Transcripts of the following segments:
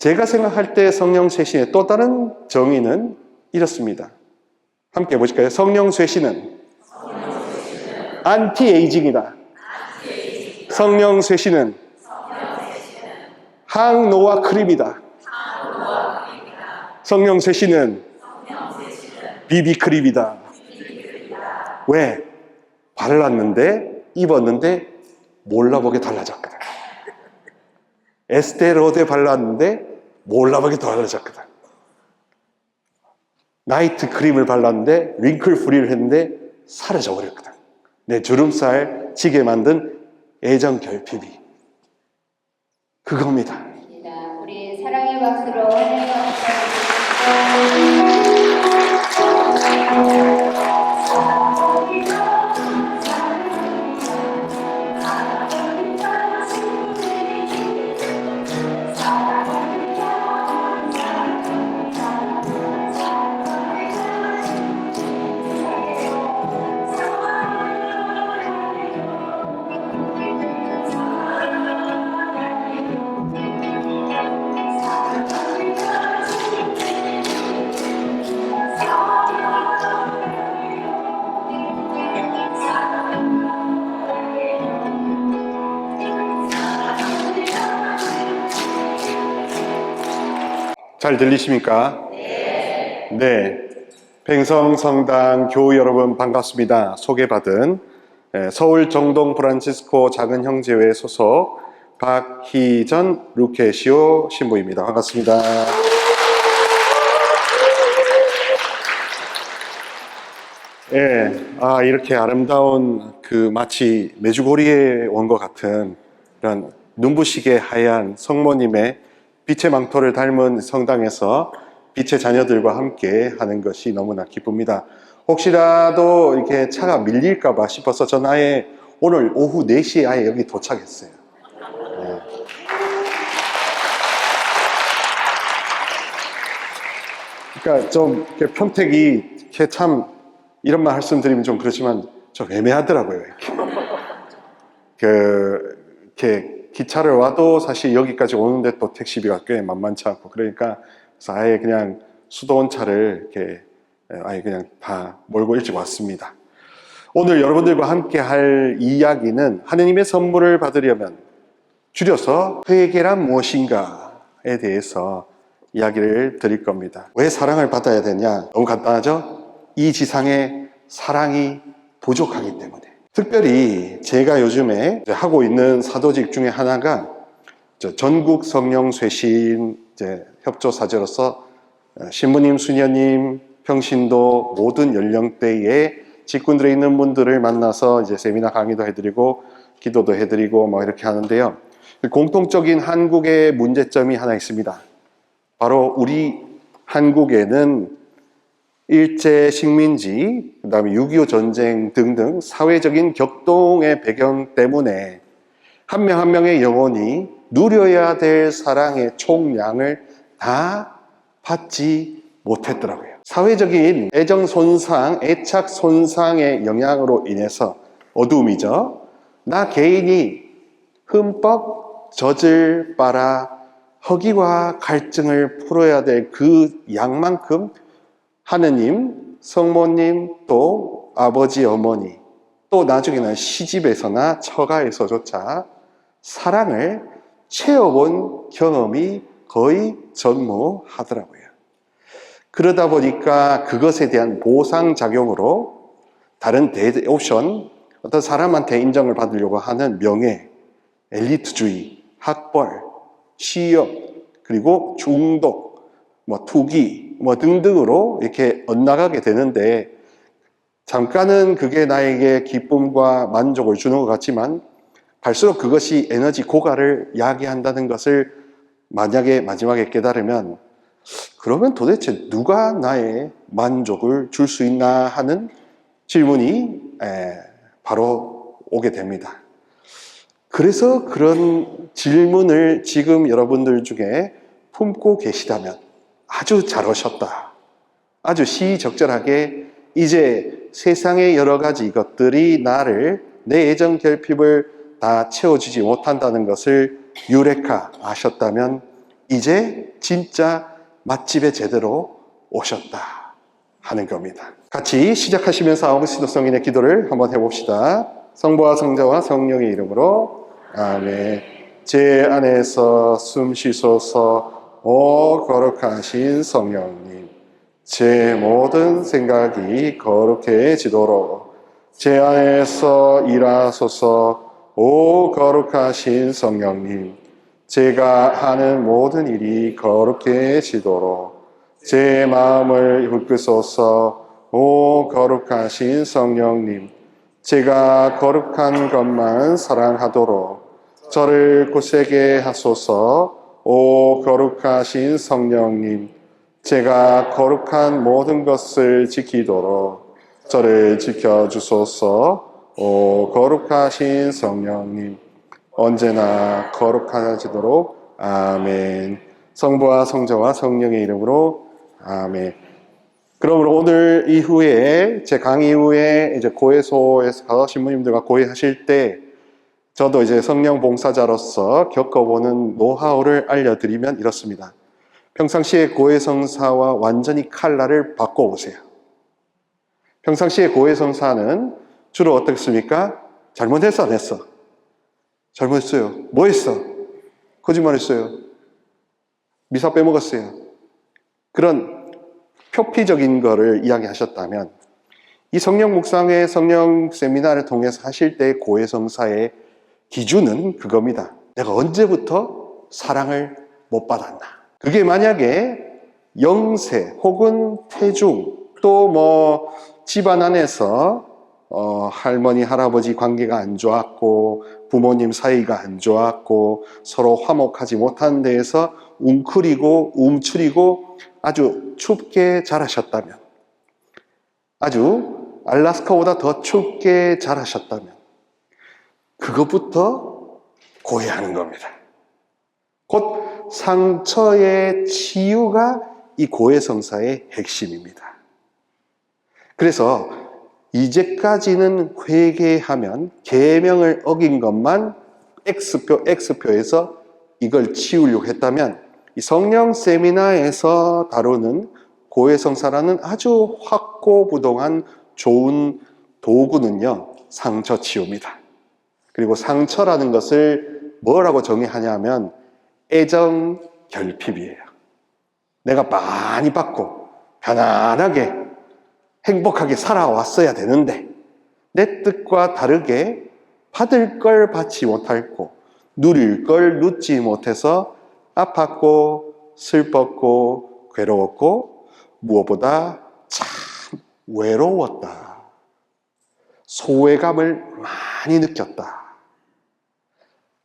제가 생각할 때 성령 쇄신의 또 다른 정의는 이렇습니다. 함께 해보실까요? 성령 쇄신은 안티에이징이다. 성령 쇄신은 항노화 크림이다. 성령 쇄신은 비비크림이다. 왜? 발랐는데, 입었는데 몰라보게 달라졌거든. 에스테로데 발랐는데 몰라보게 달라졌거든. 나이트 크림을 발랐는데 링클 프리를 했는데 사라져 버렸거든. 내 주름살 지게 만든 애정 결핍이 그겁니다. 우리 사랑의 박수로 환영해 잘 들리십니까? 네. 팽성성당 교우 여러분 반갑습니다. 소개받은 서울 정동 프란치스코 작은 형제회 소속 박희전 루케시오 신부입니다. 반갑습니다. 이렇게 아름다운 마치 메주고리에 온 것 같은 이런 눈부시게 하얀 성모님의 빛의 망토를 닮은 성당에서 빛의 자녀들과 함께 하는 것이 너무나 기쁩니다. 혹시라도 이렇게 차가 밀릴까봐 싶어서 전 아예 오늘 오후 4시에 아예 여기 도착했어요. 네. 그러니까 좀 이렇게 평택이 이렇게 참 이런 말 말씀드리면 좀 그렇지만 좀 애매하더라고요. 이렇게 기차를 와도 사실 여기까지 오는데 또 택시비가 꽤 만만치 않고 그러니까 아예 그냥 수도원차를 이렇게 아예 그냥 다 몰고 일찍 왔습니다. 오늘 여러분들과 함께 할 이야기는 하느님의 선물을 받으려면 줄여서 회개란 무엇인가에 대해서 이야기를 드릴 겁니다. 왜 사랑을 받아야 되냐? 너무 간단하죠? 이 지상에 사랑이 부족하기 때문에. 특별히 제가 요즘에 하고 있는 사도직 중에 하나가 전국 성령 쇄신 협조사제로서 신부님, 수녀님, 평신도 모든 연령대의 직군들에 있는 분들을 만나서 세미나 강의도 해드리고 기도도 해드리고 이렇게 하는데요. 공통적인 한국의 문제점이 하나 있습니다. 바로 우리 한국에는 일제 식민지, 그 다음에 6.25 전쟁 등등 사회적인 격동의 배경 때문에 한 명 한 명의 영혼이 누려야 될 사랑의 총량을 다 받지 못했더라고요. 사회적인 애정 손상, 애착 손상의 영향으로 인해서 어두움이죠. 나 개인이 흠뻑 젖을 빨아 허기와 갈증을 풀어야 될 그 양만큼 하느님, 성모님, 또 아버지, 어머니, 또 나중에는 시집에서나 처가에서조차 사랑을 채워본 경험이 거의 전무하더라고요. 그러다 보니까 그것에 대한 보상작용으로 다른 옵션, 어떤 사람한테 인정을 받으려고 하는 명예, 엘리트주의, 학벌, 취업, 그리고 중독, 투기, 등등으로 이렇게 엇나가게 되는데 잠깐은 그게 나에게 기쁨과 만족을 주는 것 같지만 갈수록 그것이 에너지 고갈을 야기한다는 것을 만약에 마지막에 깨달으면 그러면 도대체 누가 나의 만족을 줄 수 있나 하는 질문이 바로 오게 됩니다. 그래서 그런 질문을 지금 여러분들 중에 품고 계시다면 아주 잘 오셨다. 아주 시적절하게 이제 세상의 여러 가지 것들이 내 애정 결핍을 다 채워주지 못한다는 것을 유레카 아셨다면 이제 진짜 맛집에 제대로 오셨다 하는 겁니다. 같이 시작하시면서 아우구스티노 성인의 기도를 한번 해봅시다. 성부와 성자와 성령의 이름으로 아멘. 제 안에서 숨 쉬소서. 오 거룩하신 성령님, 제 모든 생각이 거룩해지도록 제 안에서 일하소서. 오 거룩하신 성령님, 제가 하는 모든 일이 거룩해지도록 제 마음을 이끄소서. 오 거룩하신 성령님, 제가 거룩한 것만 사랑하도록 저를 굳세게 하소서. 오 거룩하신 성령님, 제가 거룩한 모든 것을 지키도록 저를 지켜주소서. 오 거룩하신 성령님, 언제나 거룩하지도록 아멘. 성부와 성자와 성령의 이름으로 아멘. 그러므로 오늘 이후에 제 강의 이후에 이제 고해소에서 신부님들과 고해하실 때 저도 이제 성령 봉사자로서 겪어보는 노하우를 알려드리면 이렇습니다. 평상시에 고해성사와 완전히 칼날을 바꿔보세요. 평상시에 고해성사는 주로 어떻습니까? 잘못했어, 안 했어? 잘못했어요. 뭐 했어? 거짓말했어요. 미사 빼먹었어요. 그런 표피적인 거를 이야기하셨다면 이 성령 묵상의 성령 세미나를 통해서 하실 때 고해성사의 기준은 그겁니다. 내가 언제부터 사랑을 못 받았나? 그게 만약에 영세 혹은 태중 또 뭐 집안 안에서 할머니 할아버지 관계가 안 좋았고 부모님 사이가 안 좋았고 서로 화목하지 못한 데에서 웅크리고 움츠리고 아주 춥게 자라셨다면, 아주 알라스카보다 더 춥게 자라셨다면 그것부터 고해하는 겁니다. 곧 상처의 치유가 이 고해성사의 핵심입니다. 그래서 이제까지는 회개하면 계명을 어긴 것만 X표에서 이걸 치우려고 했다면 이 성령 세미나에서 다루는 고해성사라는 아주 확고부동한 좋은 도구는요, 상처 치유입니다. 그리고 상처라는 것을 뭐라고 정의하냐면 애정 결핍이에요. 내가 많이 받고 편안하게 행복하게 살아왔어야 되는데 내 뜻과 다르게 받을 걸 받지 못했고 누릴 걸 누리지 못해서 아팠고 슬펐고 괴로웠고 무엇보다 참 외로웠다. 소외감을 많이 느꼈다.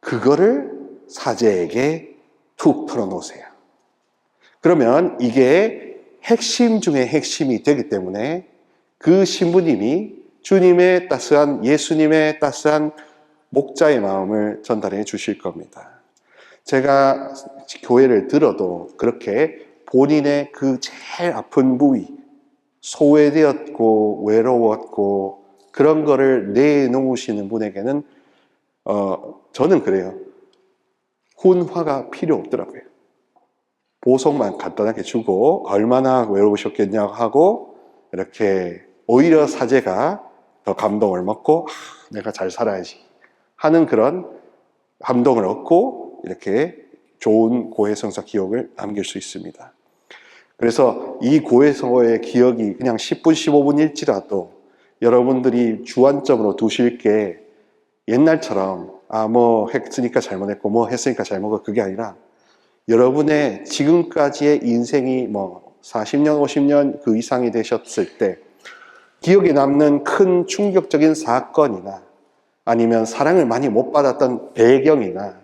그거를 사제에게 툭 털어놓으세요. 그러면 이게 핵심 중에 핵심이 되기 때문에 그 신부님이 주님의 따스한, 예수님의 따스한 목자의 마음을 전달해 주실 겁니다. 제가 교회를 들어도 그렇게 본인의 그 제일 아픈 부위, 소외되었고 외로웠고 그런 거를 내놓으시는 분에게는 저는 그래요. 훈화가 필요 없더라고요. 보석만 간단하게 주고 얼마나 외로우셨겠냐고 하고 이렇게 오히려 사제가 더 감동을 먹고 내가 잘 살아야지 하는 그런 감동을 얻고 이렇게 좋은 고해성사 기억을 남길 수 있습니다. 그래서 이 고해성사의 기억이 그냥 10분, 15분일지라도 여러분들이 주안점으로 두실 게 옛날처럼 뭐 했으니까 잘못했고 뭐 했으니까 잘못했고 그게 아니라 여러분의 지금까지의 인생이 뭐 40년, 50년 그 이상이 되셨을 때 기억에 남는 큰 충격적인 사건이나 아니면 사랑을 많이 못 받았던 배경이나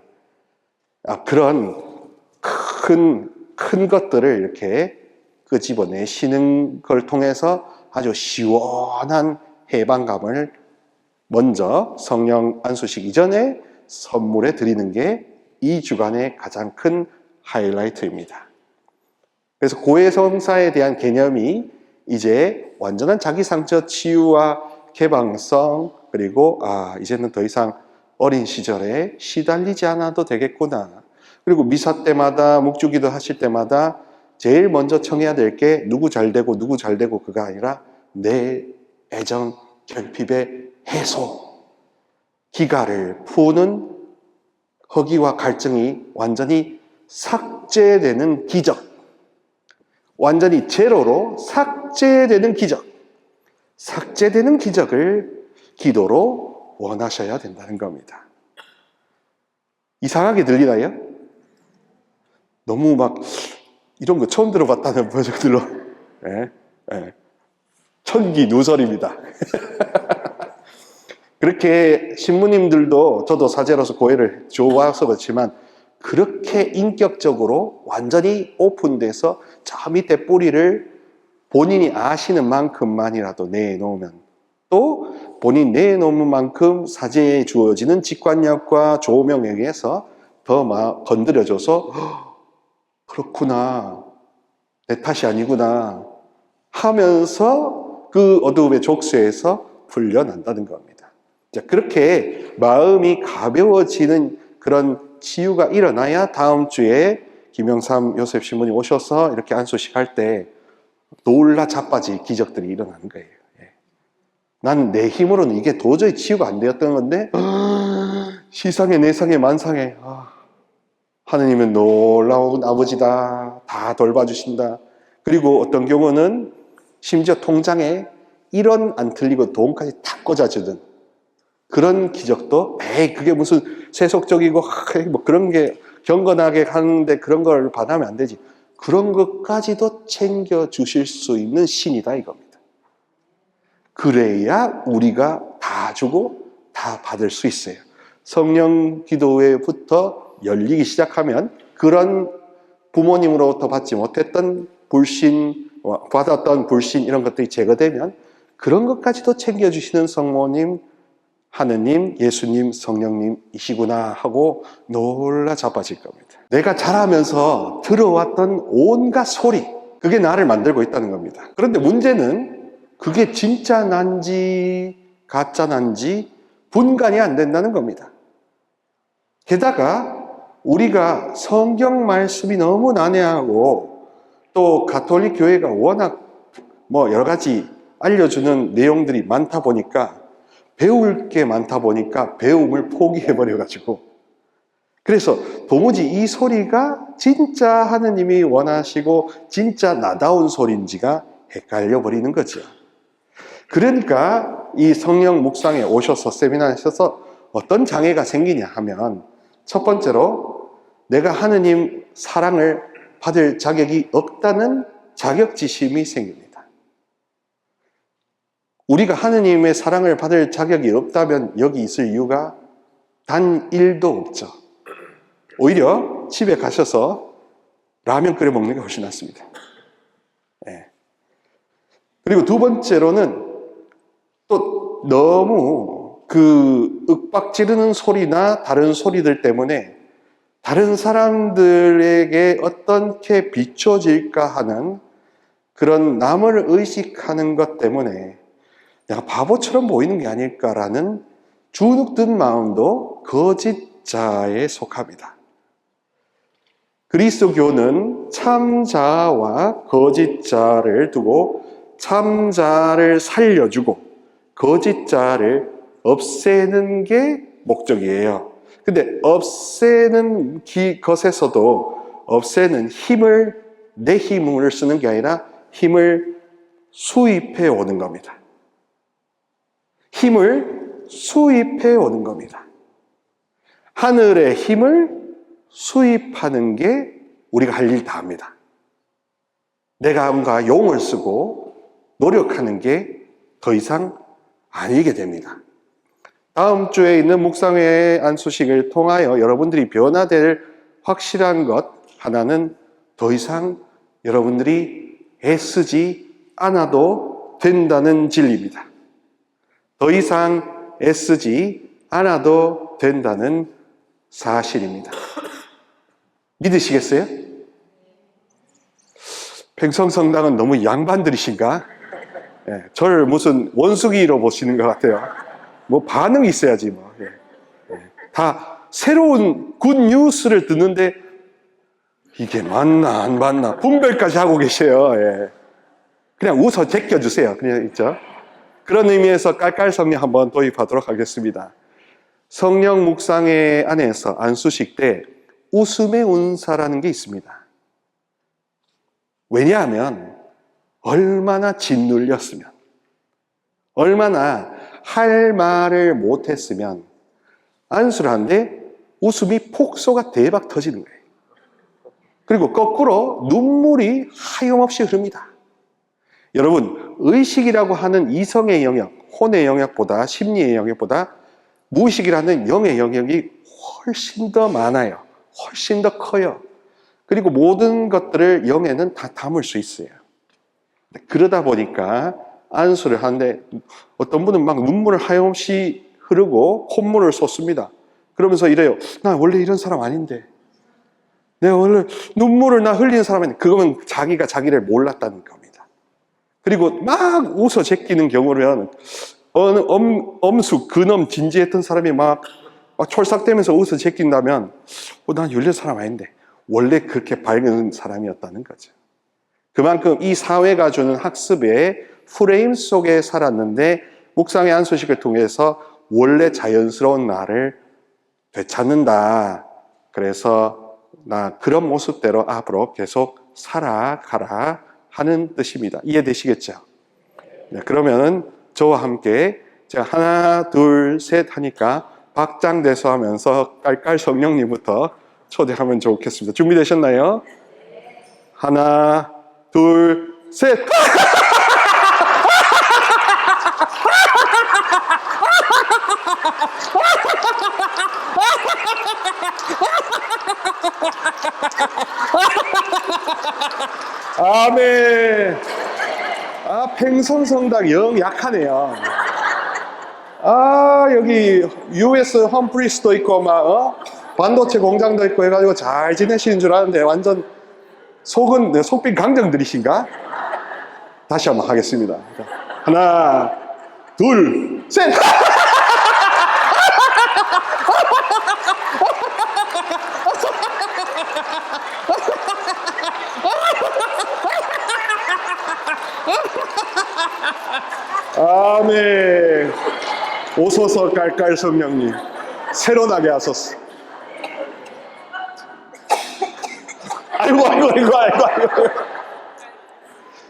그런 큰 것들을 이렇게 끄집어내시는 걸 통해서 아주 시원한 해방감을 먼저 성령 안수식 이전에 선물해 드리는 게 이 주간의 가장 큰 하이라이트입니다. 그래서 고해성사에 대한 개념이 이제 완전한 자기 상처 치유와 개방성, 그리고 이제는 더 이상 어린 시절에 시달리지 않아도 되겠구나. 그리고 미사 때마다 묵주기도 하실 때마다 제일 먼저 청해야 될 게 누구 잘 되고 누구 잘 되고 그가 아니라 내 애정 결핍의 해소, 기가를 푸는 허기와 갈증이 완전히 삭제되는 기적, 완전히 제로로 삭제되는 기적, 삭제되는 기적을 기도로 원하셔야 된다는 겁니다. 이상하게 들리나요? 너무 막 이런 거 처음 들어봤다는 표정들로 천기 누설입니다. 그렇게 신부님들도 저도 사제로서 고해를 좋아서 그렇지만 그렇게 인격적으로 완전히 오픈돼서 저 밑에 뿌리를 본인이 아시는 만큼만이라도 내놓으면, 또 본인이 내놓은 만큼 사제에 주어지는 직관력과 조명에 의해서 더 건드려줘서 그렇구나, 내 탓이 아니구나 하면서 그 어두움의 족쇄에서 풀려난다는 겁니다. 자, 그렇게 마음이 가벼워지는 그런 치유가 일어나야 다음 주에 김영삼 요셉 신부님 오셔서 이렇게 안수식 할 때 놀라 자빠질 기적들이 일어나는 거예요. 난 내 힘으로는 이게 도저히 치유가 안 되었던 건데 시상에 내상에 만상에 하느님은 놀라운 아버지다, 다 돌봐주신다. 그리고 어떤 경우는 심지어 통장에 1원 안 틀리고 돈까지 다 꽂아주는 그런 기적도, 그게 무슨 세속적이고 뭐 그런 게 경건하게 하는데 그런 걸 반하면 안 되지, 그런 것까지도 챙겨주실 수 있는 신이다 이겁니다. 그래야 우리가 다 주고 다 받을 수 있어요. 성령 기도회부터 열리기 시작하면 그런 부모님으로부터 받지 못했던 불신, 받았던 불신 이런 것들이 제거되면 그런 것까지도 챙겨주시는 성모님, 하느님, 예수님, 성령님이시구나 하고 놀라 자빠질 겁니다. 내가 자라면서 들어왔던 온갖 소리, 그게 나를 만들고 있다는 겁니다. 그런데 문제는 그게 진짜 난지 가짜 난지 분간이 안 된다는 겁니다. 게다가 우리가 성경 말씀이 너무 난해하고 또 가톨릭 교회가 워낙 여러 가지 알려주는 내용들이 많다 보니까, 배울 게 많다 보니까 배움을 포기해버려가지고, 그래서 도무지 이 소리가 진짜 하느님이 원하시고 진짜 나다운 소리인지가 헷갈려 버리는 거죠. 그러니까 이 성령 묵상에 오셔서 세미나에 오셔서 어떤 장애가 생기냐 하면, 첫 번째로 내가 하느님 사랑을 받을 자격이 없다는 자격지심이 생깁니다. 우리가 하느님의 사랑을 받을 자격이 없다면 여기 있을 이유가 단 1도 없죠. 오히려 집에 가셔서 라면 끓여 먹는 게 훨씬 낫습니다. 그리고 두 번째로는 또 너무 그 윽박 지르는 소리나 다른 소리들 때문에 다른 사람들에게 어떻게 비춰질까 하는 그런 남을 의식하는 것 때문에 내가 바보처럼 보이는 게 아닐까라는 주눅든 마음도 거짓자에 속합니다. 그리스도교는 참자와 거짓자를 두고 참자를 살려주고 거짓자를 없애는 게 목적이에요. 근데 없애는 것에서도 없애는 힘을, 내 힘을 쓰는 게 아니라 힘을 수입해 오는 겁니다. 힘을 수입해 오는 겁니다. 하늘의 힘을 수입하는 게 우리가 할 일 다 합니다. 내가 뭔가 용을 쓰고 노력하는 게 더 이상 아니게 됩니다. 다음 주에 있는 묵상회의 안수식을 통하여 여러분들이 변화될 확실한 것 하나는, 더 이상 여러분들이 애쓰지 않아도 된다는 진리입니다. 더 이상 애쓰지 않아도 된다는 사실입니다. 믿으시겠어요? 팽성성당은 너무 양반들이신가? 저를 무슨 원숭이로 보시는 것 같아요. 반응이 있어야지 다 새로운 굿 뉴스를 듣는데 이게 맞나 안 맞나 분별까지 하고 계셔요. 예. 그냥 웃어 제껴주세요. 그냥 있죠. 그런 의미에서 깔깔 성령 한번 도입하도록 하겠습니다. 성령 묵상회 안에서 안수식 때 웃음의 운사라는 게 있습니다. 왜냐하면 얼마나 짓눌렸으면, 얼마나 할 말을 못했으면 안수를 하는데 웃음이 폭소가 대박 터지는 거예요. 그리고 거꾸로 눈물이 하염없이 흐릅니다. 여러분, 의식이라고 하는 이성의 영역, 혼의 영역보다, 심리의 영역보다 무의식이라는 영의 영역이 훨씬 더 많아요. 훨씬 더 커요. 그리고 모든 것들을 영에는 다 담을 수 있어요. 그러다 보니까 안수를 하는데 어떤 분은 막 눈물을 하염없이 흐르고 콧물을 쏟습니다. 그러면서 이래요. 나 원래 이런 사람 아닌데. 내가 원래 눈물을 나 흘리는 사람 아닌데. 그거면 자기가 자기를 몰랐다는 겁니다. 그리고 막 웃어 제끼는 경우는 어느 엄숙, 근엄, 진지했던 사람이 막 촐싹대면서 웃어 제낀다면 난 이런 사람 아닌데. 원래 그렇게 밝은 사람이었다는 거죠. 그만큼 이 사회가 주는 학습의 프레임 속에 살았는데 묵상의 안수식을 통해서 원래 자연스러운 나를 되찾는다. 그래서 나 그런 모습대로 앞으로 계속 살아가라 하는 뜻입니다. 이해되시겠죠? 네, 그러면 저와 함께 제가 하나, 둘, 셋 하니까 박장대소 하면서 깔깔 성령님부터 초대하면 좋겠습니다. 준비되셨나요? 하나, 둘, 셋! 아멘. 팽성성당 영 약하네요. 여기 US 험프리스도 있고 반도체 공장도 있고 해가지고 잘 지내시는 줄 아는데 완전 속빈 강정들이신가? 다시 한번 하겠습니다. 하나, 둘, 셋! 아멘. 오소서 깔깔 성령님 새로 나게 하소서. 아이고.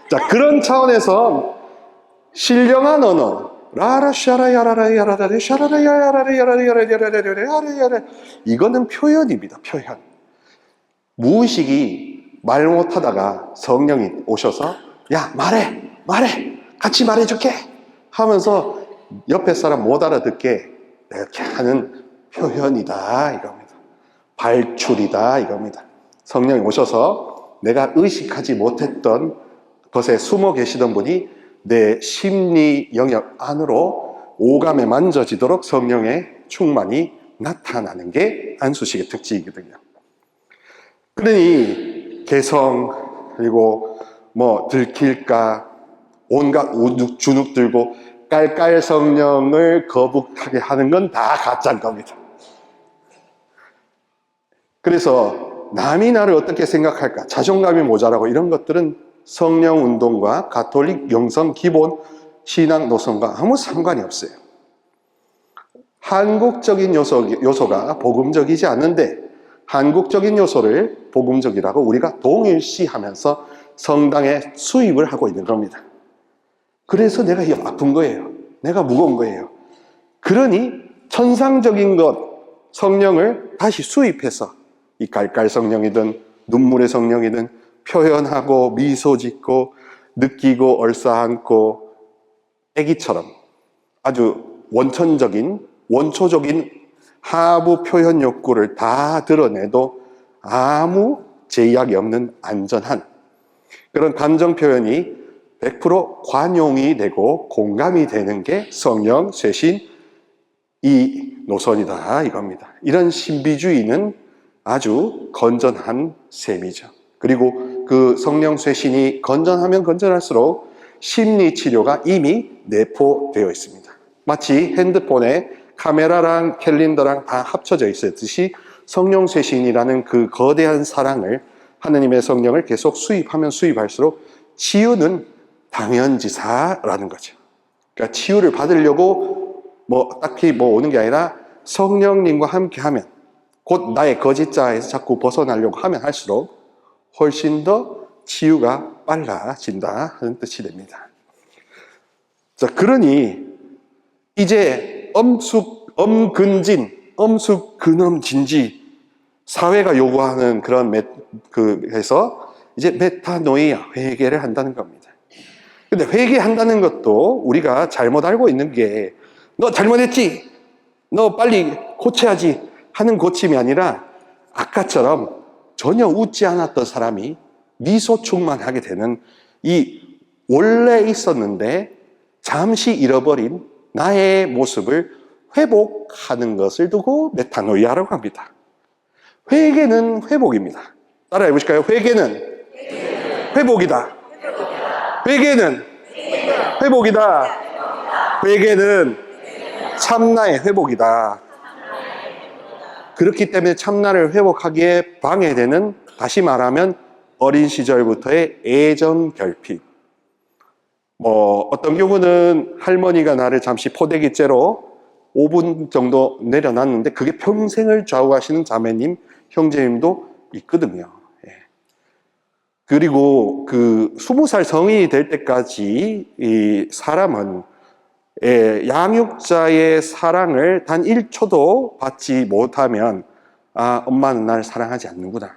자, 그런 차원에서 신령한 언어 라라샤라야라라야라라라 샤라라야라라야라라야라라야라라야라 이거는 표현입니다. 표현. 무의식이 말 못하다가 성령이 오셔서 야 말해 같이 말해줄게 하면서 옆에 사람 못 알아듣게 이렇게 하는 표현이다 이겁니다. 발출이다 이겁니다. 성령이 오셔서 내가 의식하지 못했던 것에 숨어 계시던 분이 내 심리 영역 안으로 오감에 만져지도록 성령의 충만이 나타나는 게 안수식의 특징이거든요. 그러니 개성 그리고 들킬까 온갖 주눅 들고 깔깔 성령을 거북하게 하는 건 다 가짜인 겁니다. 그래서 남이 나를 어떻게 생각할까 자존감이 모자라고 이런 것들은 성령 운동과 가톨릭 영성 기본 신앙 노선과 아무 상관이 없어요. 한국적인 요소가 복음적이지 않은데 한국적인 요소를 복음적이라고 우리가 동일시하면서 성당에 수입을 하고 있는 겁니다. 그래서 내가 아픈 거예요. 내가 무거운 거예요. 그러니 천상적인 것 성령을 다시 수입해서 이 깔깔 성령이든 눈물의 성령이든 표현하고 미소 짓고 느끼고 얼싸안고 애기처럼 아주 원초적인 하부 표현 욕구를 다 드러내도 아무 제약이 없는 안전한 그런 감정 표현이 100% 관용이 되고 공감이 되는 게 성령, 쇄신 이 노선이다 이겁니다. 이런 신비주의는 아주 건전한 셈이죠. 그리고 그 성령 쇄신이 건전하면 건전할수록 심리 치료가 이미 내포되어 있습니다. 마치 핸드폰에 카메라랑 캘린더랑 다 합쳐져 있었듯이 성령 쇄신이라는 그 거대한 사랑을 하느님의 성령을 계속 수입하면 수입할수록 치유는 당연지사라는 거죠. 그러니까 치유를 받으려고 딱히 오는 게 아니라 성령님과 함께 하면, 곧 나의 거짓자에서 자꾸 벗어나려고 하면 할수록 훨씬 더 치유가 빨라진다 하는 뜻이 됩니다. 자, 그러니 이제 엄근진, 엄숙근엄진지 사회가 요구하는 그런 해서 이제 메타노이아, 회개를 한다는 겁니다. 근데 회개한다는 것도 우리가 잘못 알고 있는 게, 너 잘못했지? 너 빨리 고쳐야지 하는 고침이 아니라, 아까처럼 전혀 웃지 않았던 사람이 미소 충만하게 되는, 이 원래 있었는데 잠시 잃어버린 나의 모습을 회복하는 것을 두고 메타노이아라고 합니다. 회개는 회복입니다. 따라해 보실까요? 회개는 회복이다. 회개는 회복이다. 회개는 참나의 회복이다. 그렇기 때문에 참나를 회복하기에 방해되는, 다시 말하면 어린 시절부터의 애정 결핍. 어떤 경우는 할머니가 나를 잠시 포대기째로 5분 정도 내려놨는데 그게 평생을 좌우하시는 자매님, 형제님도 있거든요. 그리고 20살 성인이 될 때까지 이 사람은 양육자의 사랑을 단 1초도 받지 못하면, 엄마는 나를 사랑하지 않는구나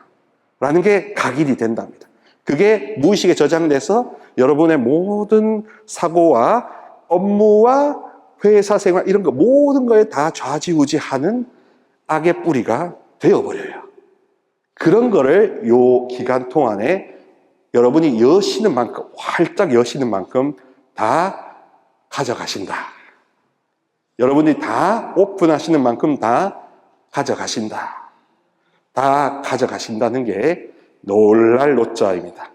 라는 게 각인이 된답니다. 그게 무의식에 저장돼서 여러분의 모든 사고와 업무와 회사 생활 이런 거 모든 거에 다 좌지우지하는 악의 뿌리가 되어버려요. 그런 거를 요 기간 동안에 여러분이 여시는 만큼, 활짝 여시는 만큼 다 가져가신다. 여러분이 다 오픈하시는 만큼 다 가져가신다. 다 가져가신다는 게 놀랄 노자입니다.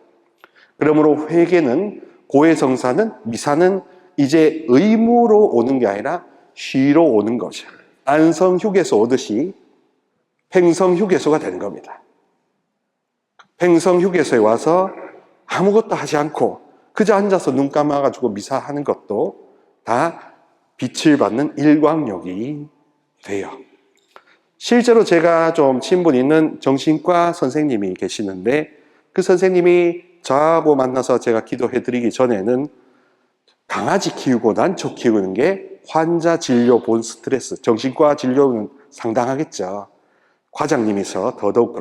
그러므로 회개는, 고해성사는, 미사는 이제 의무로 오는 게 아니라 쉬로 오는 거죠. 안성휴게소 오듯이 팽성휴게소가 되는 겁니다. 팽성휴게소에 와서 아무것도 하지 않고 그저 앉아서 눈 감아가지고 미사하는 것도 다 빛을 받는 일광욕이 돼요. 실제로 제가 좀 친분 있는 정신과 선생님이 계시는데, 그 선생님이 저하고 만나서 제가 기도해드리기 전에는 강아지 키우고 난초 키우는 게 환자 진료 본 스트레스, 정신과 진료는 상당하겠죠. 과장님이서 더더욱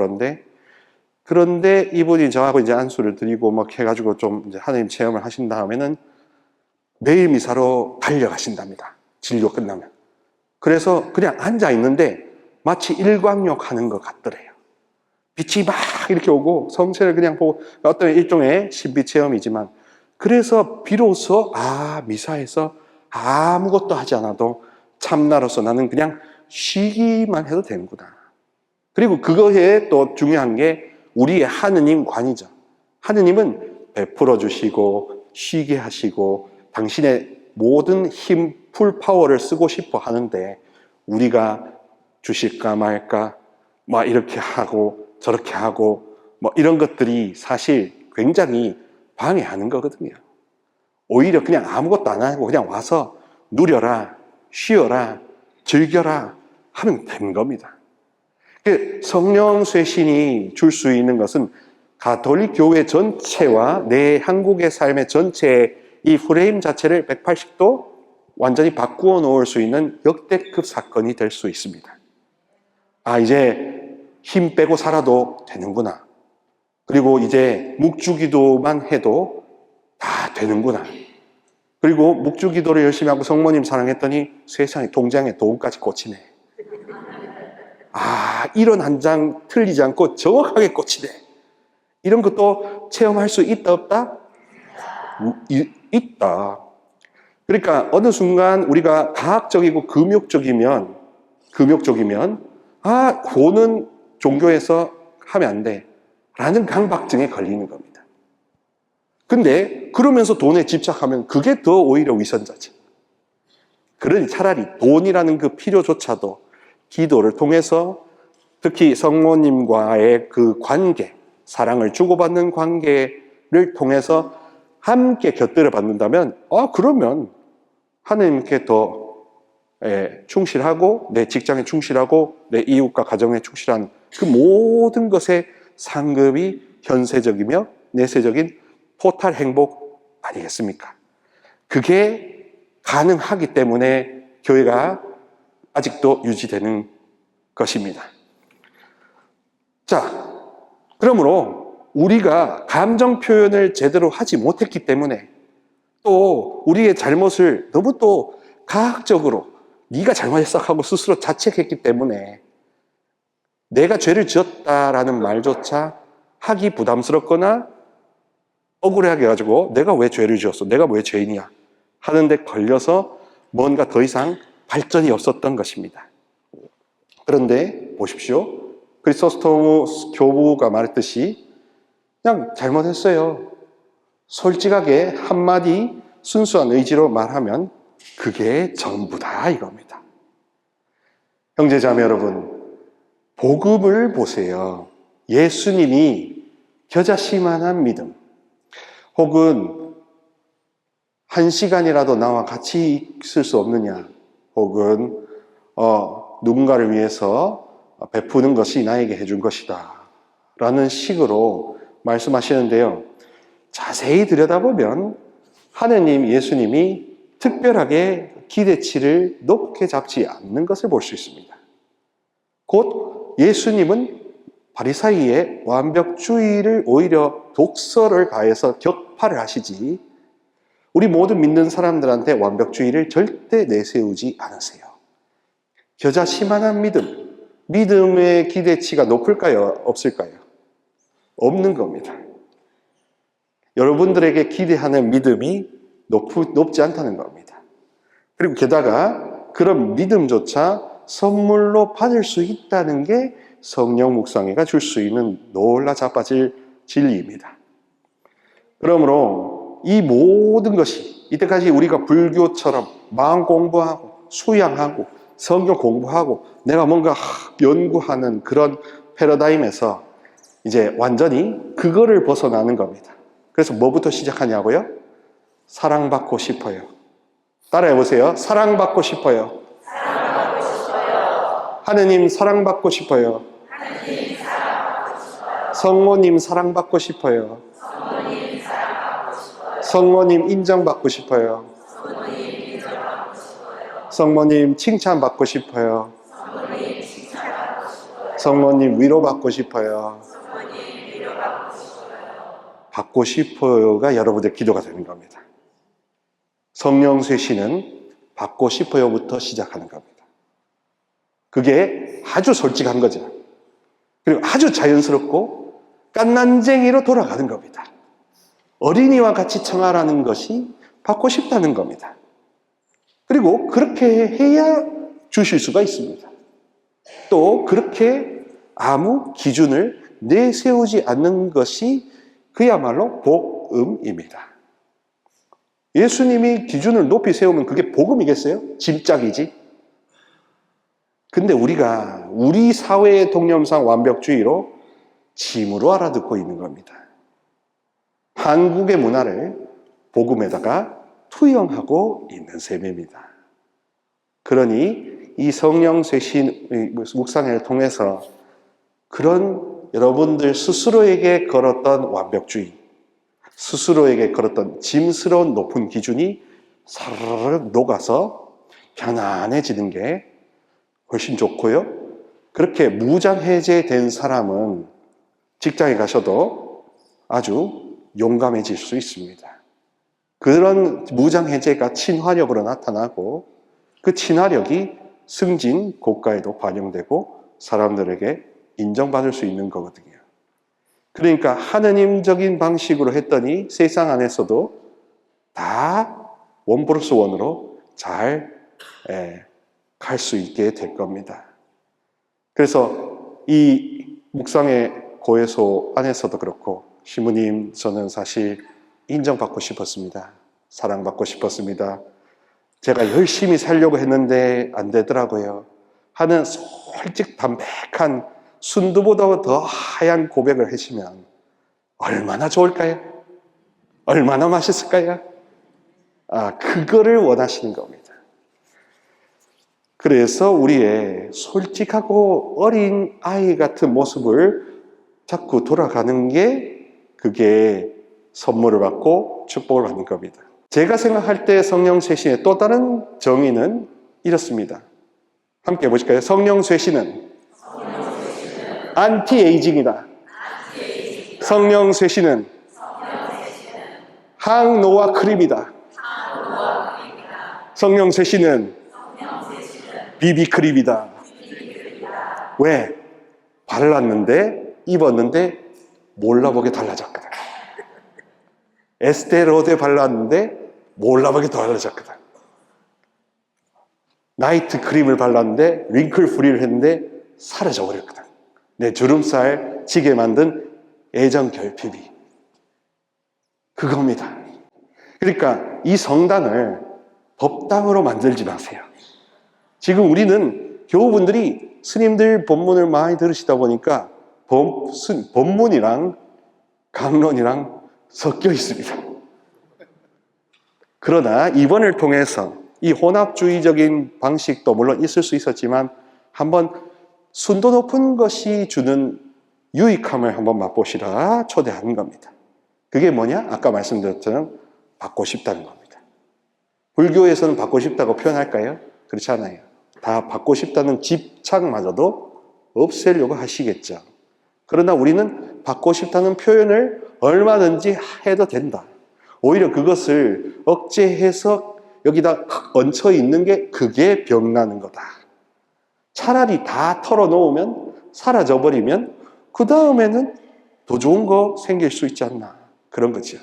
그런데 이분이 저하고 이제 안수를 드리고 막 해가지고 좀 이제 하나님 체험을 하신 다음에는 매일 미사로 달려가신답니다. 진료 끝나면. 그래서 그냥 앉아 있는데 마치 일광욕 하는 것 같더래요. 빛이 막 이렇게 오고 성체를 그냥 보고, 어떤 일종의 신비 체험이지만, 그래서 비로소 미사에서 아무것도 하지 않아도 참나로서 나는 그냥 쉬기만 해도 되는구나. 그리고 그거에 또 중요한 게 우리의 하느님 관이죠. 하느님은 베풀어 주시고 쉬게 하시고 당신의 모든 힘, 풀파워를 쓰고 싶어 하는데, 우리가 주실까 말까 이렇게 하고 저렇게 하고 이런 것들이 사실 굉장히 방해하는 거거든요. 오히려 그냥 아무것도 안 하고 그냥 와서 누려라, 쉬어라, 즐겨라 하면 되는 겁니다. 성령 쇄신이 줄 수 있는 것은 가톨릭 교회 전체와 내 한국의 삶의 전체의 이 프레임 자체를 180도 완전히 바꾸어 놓을 수 있는 역대급 사건이 될 수 있습니다. 이제 힘 빼고 살아도 되는구나. 그리고 이제 묵주기도만 해도 다 되는구나. 그리고 묵주기도를 열심히 하고 성모님 사랑했더니 세상에 동장에 도움까지 꽂히네. 이런 한 장 틀리지 않고 정확하게 꽂히네. 이런 것도 체험할 수 있다 없다? 있다. 그러니까 어느 순간 우리가 과학적이고 금욕적이면 돈은 종교에서 하면 안 돼 라는 강박증에 걸리는 겁니다. 근데 그러면서 돈에 집착하면 그게 더 오히려 위선자죠. 그러니 차라리 돈이라는 그 필요조차도 기도를 통해서, 특히 성모님과의 그 관계, 사랑을 주고받는 관계를 통해서 함께 곁들여 받는다면, 그러면 하나님께 더 충실하고, 내 직장에 충실하고, 내 이웃과 가정에 충실한 그 모든 것의 상급이 현세적이며 내세적인 토탈 행복 아니겠습니까? 그게 가능하기 때문에 교회가 아직도 유지되는 것입니다. 자, 그러므로 우리가 감정 표현을 제대로 하지 못했기 때문에, 또 우리의 잘못을 너무 또 가학적으로 네가 잘못했어 하고 스스로 자책했기 때문에 내가 죄를 지었다라는 말조차 하기 부담스럽거나 억울해하게 해가지고 내가 왜 죄를 지었어? 내가 왜 죄인이야? 하는데 걸려서 뭔가 더 이상 발전이 없었던 것입니다. 그런데 보십시오. 크리소스토무 교부가 말했듯이 그냥 잘못했어요. 솔직하게 한마디 순수한 의지로 말하면 그게 전부다 이겁니다. 형제자매 여러분, 복음을 보세요. 예수님이 겨자씨만한 믿음, 혹은 1시간이라도 나와 같이 있을 수 없느냐, 혹은 누군가를 위해서 베푸는 것이 나에게 해준 것이다 라는 식으로 말씀하시는데요, 자세히 들여다보면 하느님, 예수님이 특별하게 기대치를 높게 잡지 않는 것을 볼 수 있습니다. 곧 예수님은 바리사이의 완벽주의를 오히려 독설을 가해서 격파를 하시지, 우리 모든 믿는 사람들한테 완벽주의를 절대 내세우지 않으세요. 겨자씨만한 믿음, 믿음의 기대치가 높을까요? 없을까요? 없는 겁니다. 여러분들에게 기대하는 믿음이 높지 않다는 겁니다. 그리고 게다가 그런 믿음조차 선물로 받을 수 있다는 게 성령 묵상회가 줄 수 있는 놀라 자빠질 진리입니다. 그러므로 이 모든 것이 이때까지 우리가 불교처럼 마음 공부하고 수양하고 성경 공부하고 내가 뭔가 연구하는 그런 패러다임에서 이제 완전히 그거를 벗어나는 겁니다. 그래서 뭐부터 시작하냐고요? 사랑받고 싶어요. 따라해보세요. 사랑받고 싶어요. 사랑받고 싶어요. 하느님 사랑받고 싶어요. 하느님 사랑받고 싶어요. 성모님 사랑받고 싶어요. 성모님 사랑받고 싶어요. 성모님 인정받고 싶어요. 성모님 인정받고 싶어요. 성모님 칭찬받고 싶어요. 성모님 칭찬받고 싶어요. 성모님 위로받고 싶어요. 성모님 위로받고 싶어요. 받고 싶어요가 여러분의 기도가 되는 겁니다. 성령 쇄신은 받고 싶어요부터 시작하는 겁니다. 그게 아주 솔직한 거죠. 그리고 아주 자연스럽고 깐난쟁이로 돌아가는 겁니다. 어린이와 같이 청하라는 것이 받고 싶다는 겁니다. 그리고 그렇게 해야 주실 수가 있습니다. 또 그렇게 아무 기준을 내세우지 않는 것이 그야말로 복음입니다. 예수님이 기준을 높이 세우면 그게 복음이겠어요? 짐짝이지. 근데 우리가 우리 사회의 통념상 완벽주의로 짐으로 알아듣고 있는 겁니다. 한국의 문화를 복음에다가 투영하고 있는 셈입니다. 그러니 이 성령 쇄신 묵상회를 통해서 그런 여러분들 스스로에게 걸었던 완벽주의, 스스로에게 걸었던 짐스러운 높은 기준이 사르르 녹아서 편안해지는 게 훨씬 좋고요. 그렇게 무장해제된 사람은 직장에 가셔도 아주 용감해질 수 있습니다. 그런 무장해제가 친화력으로 나타나고 그 친화력이 승진, 고가에도 반영되고 사람들에게 인정받을 수 있는 거거든요. 그러니까 하느님적인 방식으로 했더니 세상 안에서도 다 원 플러스 원으로 잘 갈 수 있게 될 겁니다. 그래서 이 묵상의 고해소 안에서도 그렇고, 시무님 저는 사실 인정받고 싶었습니다. 사랑받고 싶었습니다. 제가 열심히 살려고 했는데 안 되더라고요 하는 솔직 담백한 순두보다 더 하얀 고백을 하시면 얼마나 좋을까요? 얼마나 맛있을까요? 그거를 원하시는 겁니다. 그래서 우리의 솔직하고 어린 아이 같은 모습을 자꾸 돌아가는 게 그게 선물을 받고 축복을 받는 겁니다. 제가 생각할 때 성령 쇄신의 또 다른 정의는 이렇습니다. 함께 보실까요? 성령 쇄신은 안티에이징이다. 성령 쇄신은 항노화 크림이다. 성령 쇄신은 비비 크림이다. 왜? 발랐는데 입었는데 몰라보게 달라졌거든. 에스테로데 발랐는데 몰라보게 달라졌거든. 나이트 크림을 발랐는데 링클 프리를 했는데 사라져 버렸거든. 내 주름살 지게 만든 애정 결핍이 그겁니다. 그러니까 이 성당을 법당으로 만들지 마세요. 지금 우리는 교우분들이 스님들 법문을 많이 들으시다 보니까 법문이랑 강론이랑 섞여 있습니다. 그러나 이번을 통해서 이 혼합주의적인 방식도 물론 있을 수 있었지만 한번 순도 높은 것이 주는 유익함을 한번 맛보시라 초대하는 겁니다. 그게 뭐냐? 아까 말씀드렸던 받고 싶다는 겁니다. 불교에서는 받고 싶다고 표현할까요? 그렇지 않아요. 다 받고 싶다는 집착마저도 없애려고 하시겠죠. 그러나 우리는 받고 싶다는 표현을 얼마든지 해도 된다. 오히려 그것을 억제해서 여기다 얹혀 있는 게 그게 병나는 거다. 차라리 다 털어놓으면 사라져버리면 그 다음에는 더 좋은 거 생길 수 있지 않나. 그런 거죠.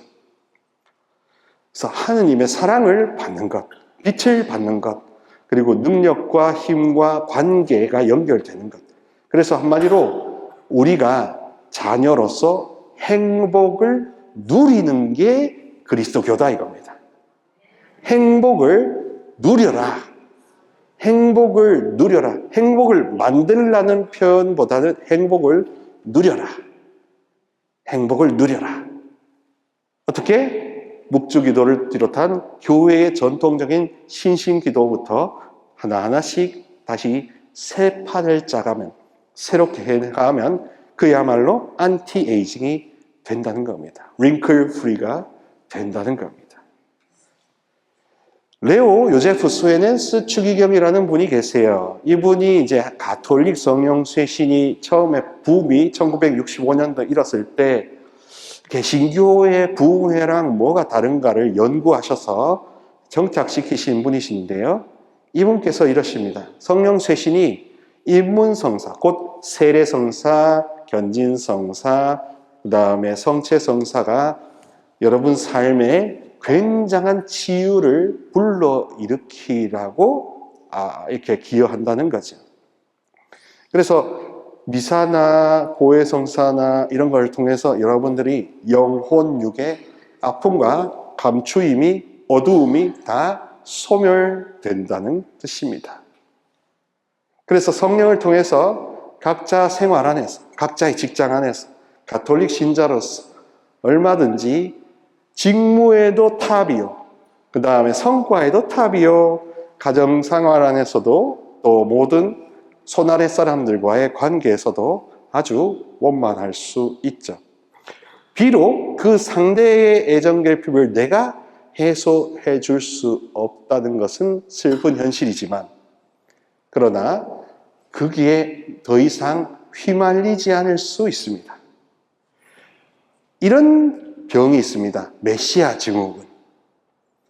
그래서 하느님의 사랑을 받는 것, 빛을 받는 것, 그리고 능력과 힘과 관계가 연결되는 것. 그래서 한마디로 우리가 자녀로서 행복을 누리는 게 그리스도교다 이겁니다. 행복을 누려라. 행복을 누려라. 행복을 만들라는 표현보다는 행복을 누려라. 행복을 누려라. 어떻게? 묵주기도를 비롯한 교회의 전통적인 신신기도부터 하나하나씩 다시 새 판을 짜가면, 새롭게 해가면 그야말로 안티에이징이 된다는 겁니다. 링클 프리가 된다는 겁니다. 레오 요제프 수에넨스 추기경이라는 분이 계세요. 이분이 이제 가톨릭 성령 쇄신이 처음에 붐이 1965년도 일었을 때 개신교의 부흥회랑 뭐가 다른가를 연구하셔서 정착시키신 분이신데요. 이분께서 이러십니다. 성령 쇄신이 입문성사, 곧 세례성사, 견진성사, 그 다음에 성체성사가 여러분 삶에 굉장한 치유를 불러일으키라고 이렇게 기여한다는 거죠. 그래서 미사나 고해성사나 이런 걸 통해서 여러분들이 영혼, 육의 아픔과 감추임이, 어두움이 다 소멸된다는 뜻입니다. 그래서 성령을 통해서 각자 생활 안에서, 각자의 직장 안에서 가톨릭 신자로서 얼마든지 직무에도 탑이요, 그 다음에 성과에도 탑이요, 가정생활 안에서도 또 모든 손아래 사람들과의 관계에서도 아주 원만할 수 있죠. 비록 그 상대의 애정결핍을 내가 해소해 줄 수 없다는 것은 슬픈 현실이지만, 그러나 거기에 더 이상 휘말리지 않을 수 있습니다. 이런 병이 있습니다. 메시아 증후군.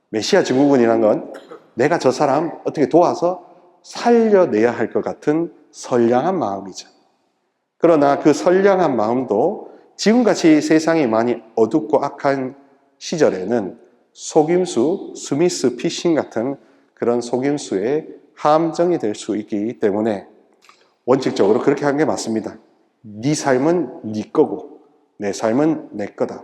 메시아 증후군이란 건 내가 저 사람 어떻게 도와서 살려내야 할 것 같은 선량한 마음이죠. 그러나 그 선량한 마음도 지금같이 세상이 많이 어둡고 악한 시절에는 속임수, 스미스 피싱 같은 그런 속임수의 함정이 될 수 있기 때문에 원칙적으로 그렇게 하는 게 맞습니다. 네 삶은 네 거고 내 삶은 내 거다.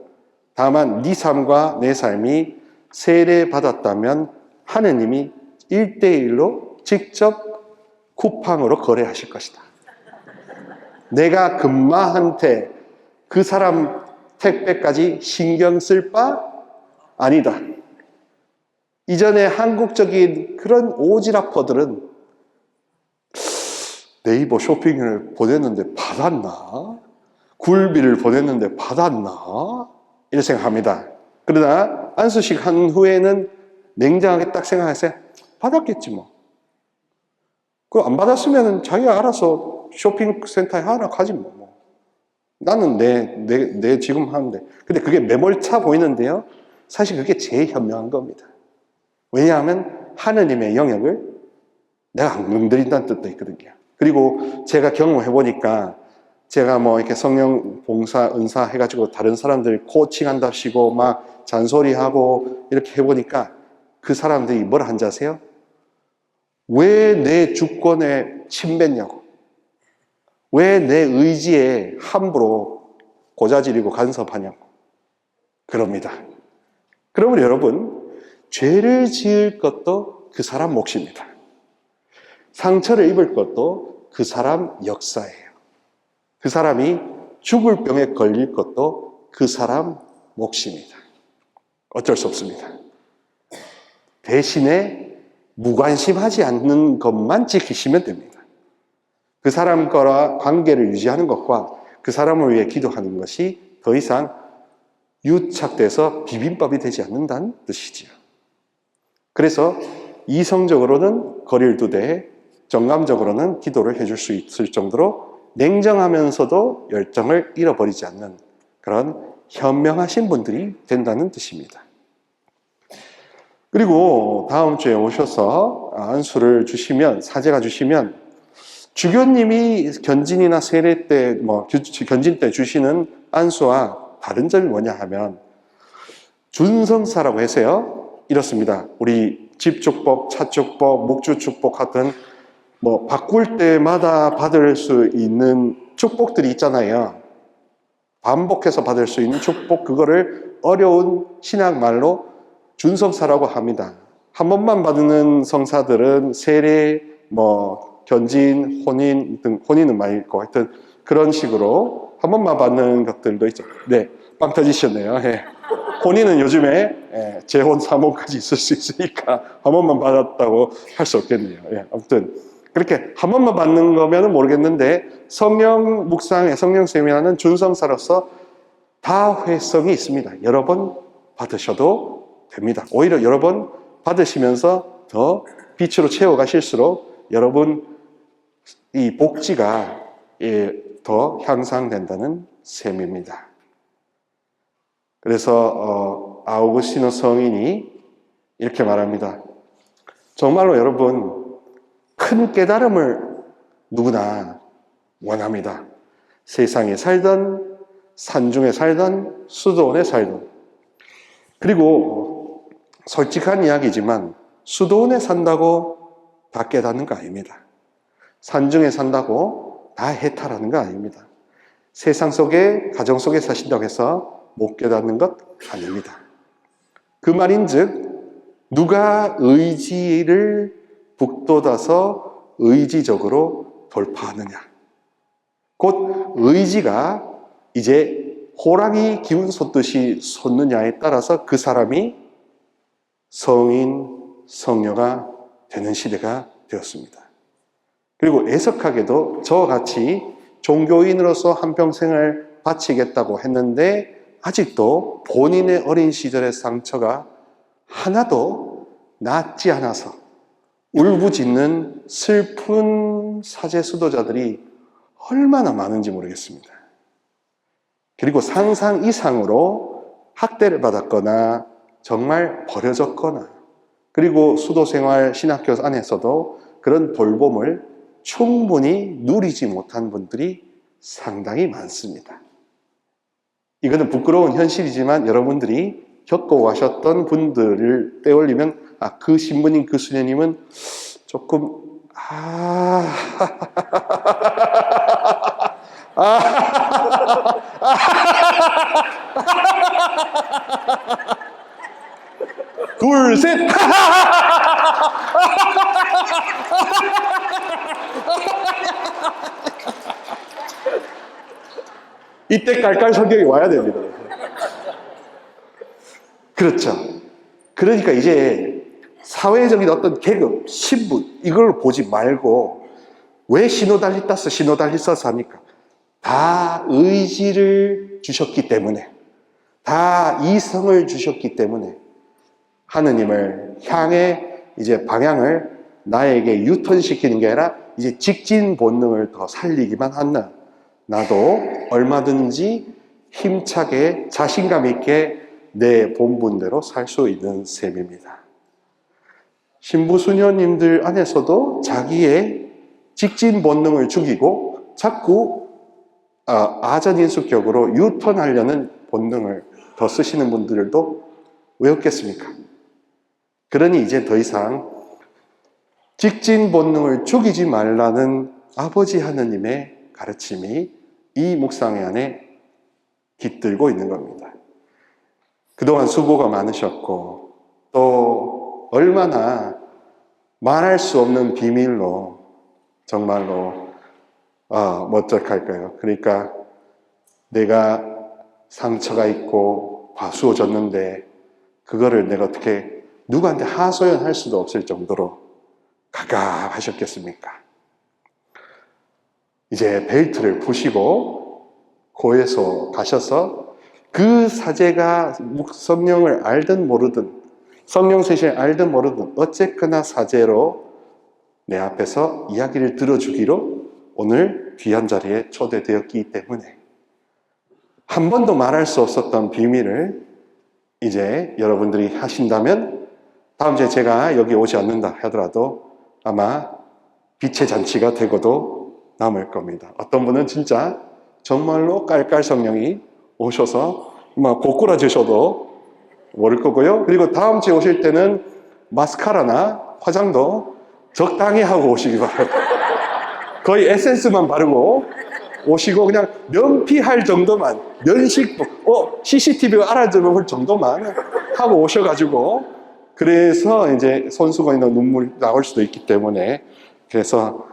다만 네 삶과 내 삶이 세례받았다면 하느님이 1대1로 직접 쿠팡으로 거래하실 것이다. 내가 금마한테 그 사람 택배까지 신경 쓸 바 아니다. 이전에 한국적인 그런 오지라퍼들은 네이버 쇼핑을 보냈는데 받았나? 굴비를 보냈는데 받았나? 이렇게 생각합니다. 그러나 안수식 한 후에는 냉정하게 딱 생각했어요. 받았겠지 뭐. 그 안 받았으면 자기가 알아서 쇼핑센터에 하나 가지 뭐. 나는 내 지금 하는데. 근데 그게 매몰차 보이는데요. 사실 그게 제일 현명한 겁니다. 왜냐하면 하느님의 영역을 내가 안 건드린다는 뜻도 있거든요. 그리고 제가 경험해 보니까 제가 뭐 이렇게 성령 봉사, 은사 해가지고 다른 사람들 코칭한답시고 막 잔소리하고 이렇게 해보니까 그 사람들이 뭘 한지 아세요? 왜 내 주권에 침뱉냐고. 왜 내 의지에 함부로 고자질이고 간섭하냐고. 그럽니다. 그러면 여러분, 죄를 지을 것도 그 사람 몫입니다. 상처를 입을 것도 그 사람 역사예요. 그 사람이 죽을 병에 걸릴 것도 그 사람 몫입니다. 어쩔 수 없습니다. 대신에 무관심하지 않는 것만 지키시면 됩니다. 그 사람과 관계를 유지하는 것과 그 사람을 위해 기도하는 것이 더 이상 유착돼서 비빔밥이 되지 않는다는 뜻이지요. 그래서 이성적으로는 거리를 두되 정감적으로는 기도를 해줄 수 있을 정도로 냉정하면서도 열정을 잃어버리지 않는 그런 현명하신 분들이 된다는 뜻입니다. 그리고 다음 주에 오셔서 안수를 주시면, 사제가 주시면 주교님이 견진이나 세례 때, 견진 때 주시는 안수와 다른 점이 뭐냐 하면 준성사라고 해서요. 이렇습니다. 우리 집축복, 차축복, 목주축복 같은 바꿀 때마다 받을 수 있는 축복들이 있잖아요. 반복해서 받을 수 있는 축복, 그거를 어려운 신학말로 준성사라고 합니다. 한 번만 받는 성사들은 세례, 견진, 혼인 등, 혼인은 말고 하여튼 그런 식으로 한 번만 받는 것들도 있죠. 네, 빵 터지셨네요. 네. 혼인은 요즘에 재혼 3호까지 있을 수 있으니까 한 번만 받았다고 할 수 없겠네요. 예, 아무튼 그렇게 한 번만 받는 거면은 모르겠는데 성령 묵상에 성령 세미나는 준성사로서 다회성이 있습니다. 여러 번 받으셔도 됩니다. 오히려 여러 번 받으시면서 더 빛으로 채워가실수록 여러분 이 복지가 더 향상된다는 셈입니다. 그래서 아우구스티노 성인이 이렇게 말합니다. 정말로 여러분 큰 깨달음을 누구나 원합니다. 세상에 살던, 산중에 살던, 수도원에 살던. 그리고 솔직한 이야기지만 수도원에 산다고 다 깨닫는 거 아닙니다. 산중에 산다고 다 해탈하는 거 아닙니다. 세상 속에, 가정 속에 사신다고 해서 못 깨닫는 것 아닙니다. 그 말인즉 누가 의지를 북돋아서 의지적으로 돌파하느냐. 곧 의지가 이제 호랑이 기운 솟듯이 솟느냐에 따라서 그 사람이 성인, 성녀가 되는 시대가 되었습니다. 그리고 애석하게도 저와 같이 종교인으로서 한평생을 바치겠다고 했는데 아직도 본인의 어린 시절의 상처가 하나도 낫지 않아서 울부짖는 슬픈 사제 수도자들이 얼마나 많은지 모르겠습니다. 그리고 상상 이상으로 학대를 받았거나 정말 버려졌거나 그리고 수도생활 신학교 안에서도 그런 돌봄을 충분히 누리지 못한 분들이 상당히 많습니다. 이거는 부끄러운 현실이지만 여러분들이 겪어가셨던 분들을 떼올리면 그 신부님, 그 수녀님은 조금 둘, 셋! 이때 깔깔 성경이 와야 됩니다. 그렇죠. 그러니까 이제 사회적인 어떤 계급, 신분 이걸 보지 말고 왜 시노달리따스 시노달리서스 합니까? 다 의지를 주셨기 때문에, 다 이성을 주셨기 때문에 하느님을 향해 이제 방향을 나에게 유턴시키는 게 아니라 이제 직진 본능을 더 살리기만 하는, 나도 얼마든지 힘차게 자신감 있게 내 본분대로 살 수 있는 셈입니다. 신부 수녀님들 안에서도 자기의 직진 본능을 죽이고 자꾸 아전인수격으로 유턴하려는 본능을 더 쓰시는 분들도 왜 없겠습니까? 그러니 이제 더 이상 직진 본능을 죽이지 말라는 아버지 하느님의 가르침이 이 묵상회 안에 깃들고 있는 겁니다. 그동안 수고가 많으셨고 또 얼마나 말할 수 없는 비밀로 정말로 어떡할까요? 그러니까 내가 상처가 있고 과수어졌는데 그거를 내가 어떻게 누구한테 하소연할 수도 없을 정도로 가갑하셨겠습니까? 이제 벨트를 푸시고 고에서 가셔서 그 사제가 성령을 알든 모르든, 성령 세신을 알든 모르든 어쨌거나 사제로 내 앞에서 이야기를 들어주기로 오늘 귀한 자리에 초대되었기 때문에 한 번도 말할 수 없었던 비밀을 이제 여러분들이 하신다면 다음 주에 제가 여기 오지 않는다 하더라도 아마 빛의 잔치가 되고도 남을 겁니다. 어떤 분은 진짜 정말로 깔깔 성령이 오셔서 막 고꾸라지셔도 모를 거고요. 그리고 다음 주에 오실 때는 마스카라나 화장도 적당히 하고 오시기 바랍니다. 거의 에센스만 바르고 오시고 그냥 면피할 정도만, 면식, CCTV가 알아들을 정도만 하고 오셔가지고, 그래서 이제 손수건이나 눈물이 나올 수도 있기 때문에, 그래서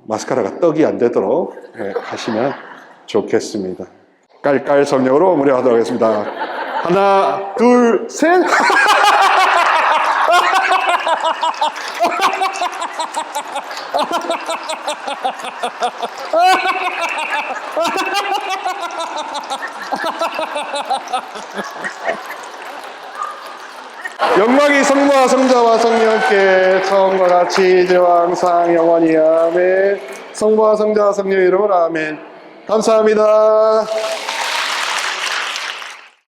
마스카라가 떡이 안 되도록 하시면 좋겠습니다. 깔깔 성령으로 무료하도록 하겠습니다. 하나, 둘, 셋! 영광이 성부와 성자와 성령께 처음과 같이 이제와 항상 영원히 아멘. 성부와 성자와 성령의 이름으로 아멘. 감사합니다.